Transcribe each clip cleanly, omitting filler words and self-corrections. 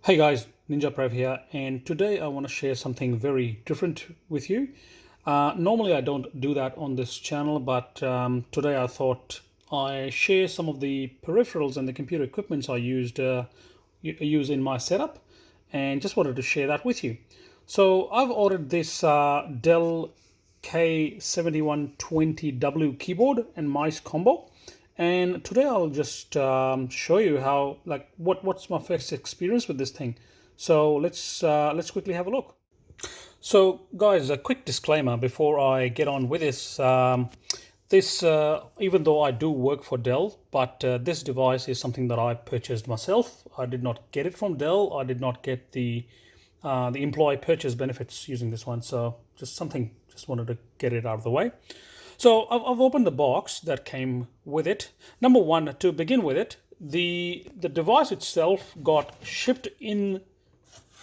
Hey guys, Ninja Prav here, and today I want to share something very different with you. Normally I don't do that on this channel, but today I thought I share some of the peripherals and the computer equipments I use in my setup, and just wanted to share that with you. So I've ordered this Dell KM7120W keyboard and mice combo. And today I'll just show you how, what's my first experience with this thing. So let's quickly have a look. So guys, a quick disclaimer before I get on with this. Even though I do work for Dell, but this device is something that I purchased myself. I did not get it from Dell. I did not get the employee purchase benefits using this one. So just wanted to get it out of the way. So I've opened the box that came with it. Number one, to begin with it, the device itself got shipped in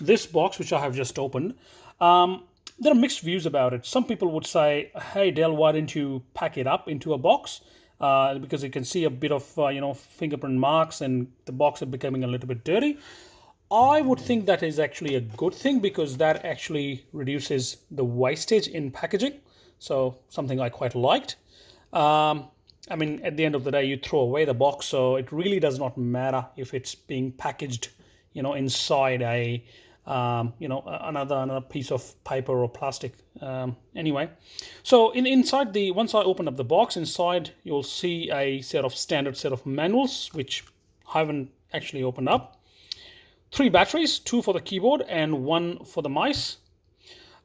this box, which I have just opened. There are mixed views about it. Some people would say, hey Dell, why didn't you pack it up into a box? Because you can see a bit of fingerprint marks and the box is becoming a little bit dirty. I would think that is actually a good thing because that actually reduces the wastage in packaging. So something I quite liked. I mean, at the end of the day, you throw away the box, so it really does not matter if it's being packaged, inside a, another piece of paper or plastic. Anyway, so inside once I open up the box, inside you'll see a standard set of manuals, which I haven't actually opened up. 3 batteries, 2 for the keyboard and 1 for the mice.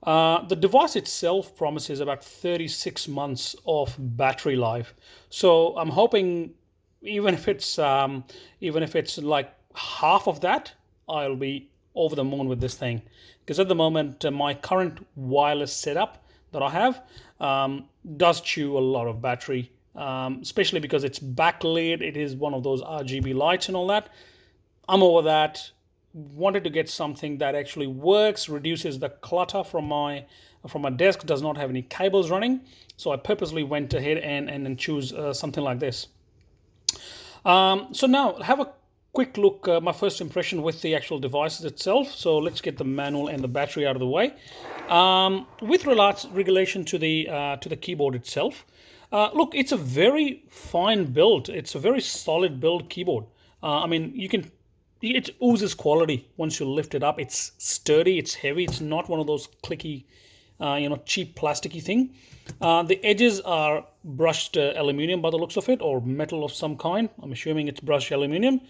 The device itself promises about 36 months of battery life. So I'm hoping even if it's like half of that, I'll be over the moon with this thing. Because at the moment, my current wireless setup that I have does chew a lot of battery, especially because it's backlit. It is one of those RGB lights and all that. I'm over that. Wanted to get something that actually works, reduces the clutter from my desk, does not have any cables running. So I purposely went ahead and choose something like this. So now have a quick look, my first impression with the actual devices itself. So let's get the manual and the battery out of the way. With relation to the keyboard itself, look, it's a very fine build. It's a very solid build keyboard. I mean, it oozes quality once you lift it up. It's sturdy, it's heavy, it's not one of those clicky, cheap plasticky thing. The edges are brushed aluminium by the looks of it, or metal of some kind. I'm assuming it's brushed aluminium.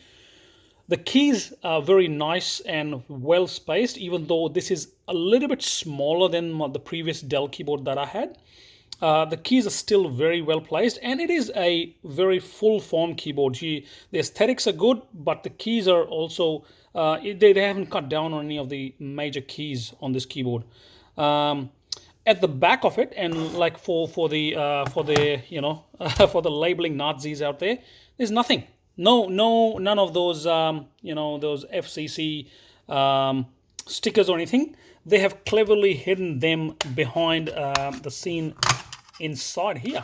The keys are very nice and well spaced, even though this is a little bit smaller than the previous Dell keyboard that I had. The keys are still very well placed, and it is a very full form keyboard. The aesthetics are good, but the keys are also they haven't cut down on any of the major keys on this keyboard. At the back of it, and like for the for the labeling Nazis out there, there's nothing. None of those those FCC stickers or anything. They have cleverly hidden them behind the scene inside here.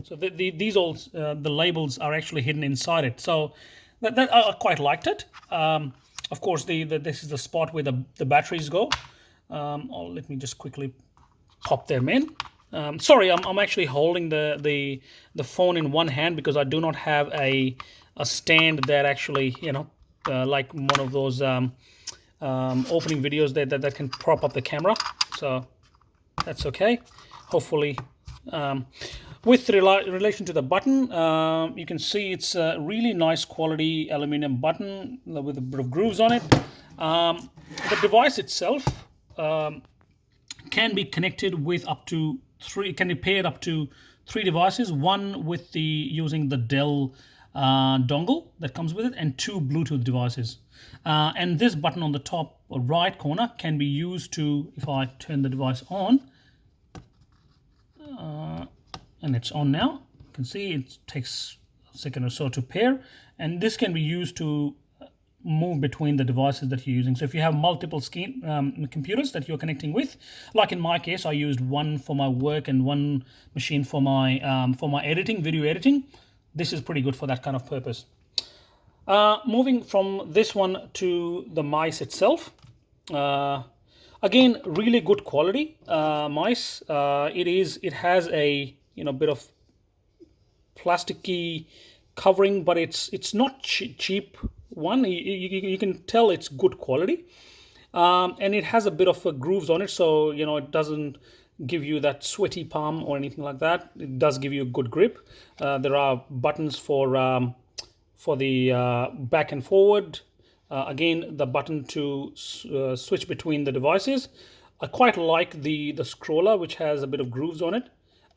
So these all the labels are actually hidden inside it. So that I quite liked it. Of course, this is the spot where the batteries go. Let me just quickly pop them in. Sorry, I'm actually holding the phone in one hand because I do not have a stand that actually like one of those opening videos that can prop up the camera. So that's okay. Hopefully. With relation to the button, you can see it's a really nice quality aluminum button with a bit of grooves on it. The device itself can be connected with up to 3. Can be paired up to 3 devices. One with using the Dell dongle that comes with it, and 2 Bluetooth devices. And this button on the top right corner can be used to, if I turn the device on. And it's on now. You can see it takes a second or so to pair, and this can be used to move between the devices that you're using. So if you have multiple computers that you're connecting with, like in my case, I used one for my work and one machine for my editing, video editing. This is pretty good for that kind of purpose. Moving from this one to the mice itself. Again, really good quality mice. It has a bit of plasticky covering, but it's not cheap one. You can tell it's good quality, and it has a bit of grooves on it, so it doesn't give you that sweaty palm or anything like that. It does give you a good grip. There are buttons for the back and forward. Again, the button to switch between the devices. I quite like the scroller, which has a bit of grooves on it.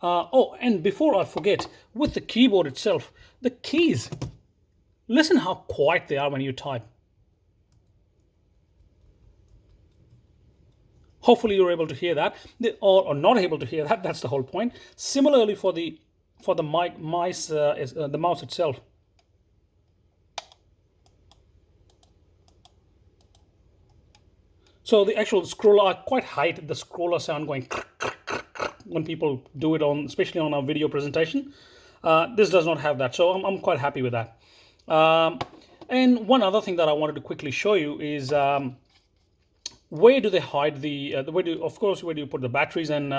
Oh, and before I forget, with the keyboard itself, the keys, listen how quiet they are when you type. Hopefully you're able to hear that, or not able to hear that. That's the whole point. Similarly for the mouse itself. So the actual scroller, I quite hate the scroller sound going when people do it on, especially on our video presentation. This does not have that, so I'm quite happy with that. And one other thing that I wanted to quickly show you is where do they hide where do you put the batteries, and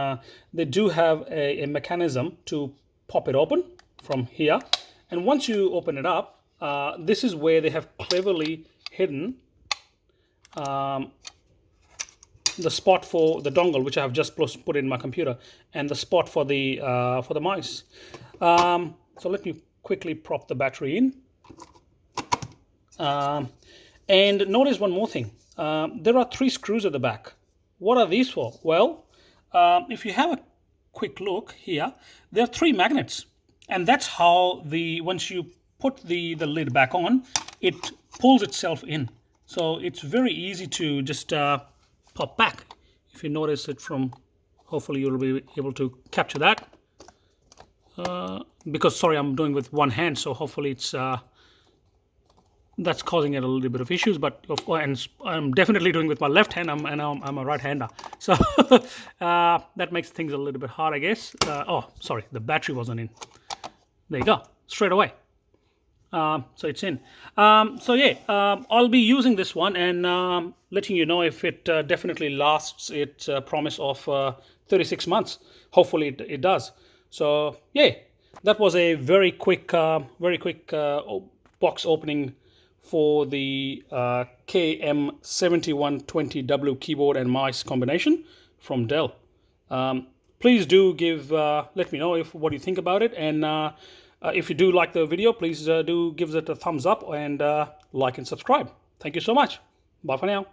they do have a mechanism to pop it open from here. And once you open it up, this is where they have cleverly hidden the spot for the dongle, which I have just put in my computer, and the spot for the mice. So let me quickly prop the battery in. And notice one more thing. There are 3 screws at the back. What are these for? Well, if you have a quick look here, there are 3 magnets, and that's how once you put the lid back on, it pulls itself in. So it's very easy to just pop back. If you notice it from, hopefully you'll be able to capture that. Because sorry, I'm doing with one hand, so hopefully it's that's causing it a little bit of issues. But and I'm definitely doing with my left hand. I'm a right-hander, so that makes things a little bit hard, I guess. Oh, sorry, the battery wasn't in. There you go, straight away. So it's in. So yeah, I'll be using this one and letting you know if it definitely lasts its promise of 36 months. Hopefully it does. So yeah, that was a very quick box opening for the KM7120W keyboard and mouse combination from Dell. Please do let me know what you think about it, and if you do like the video, please do give it a thumbs up and like and subscribe. Thank you so much. Bye for now.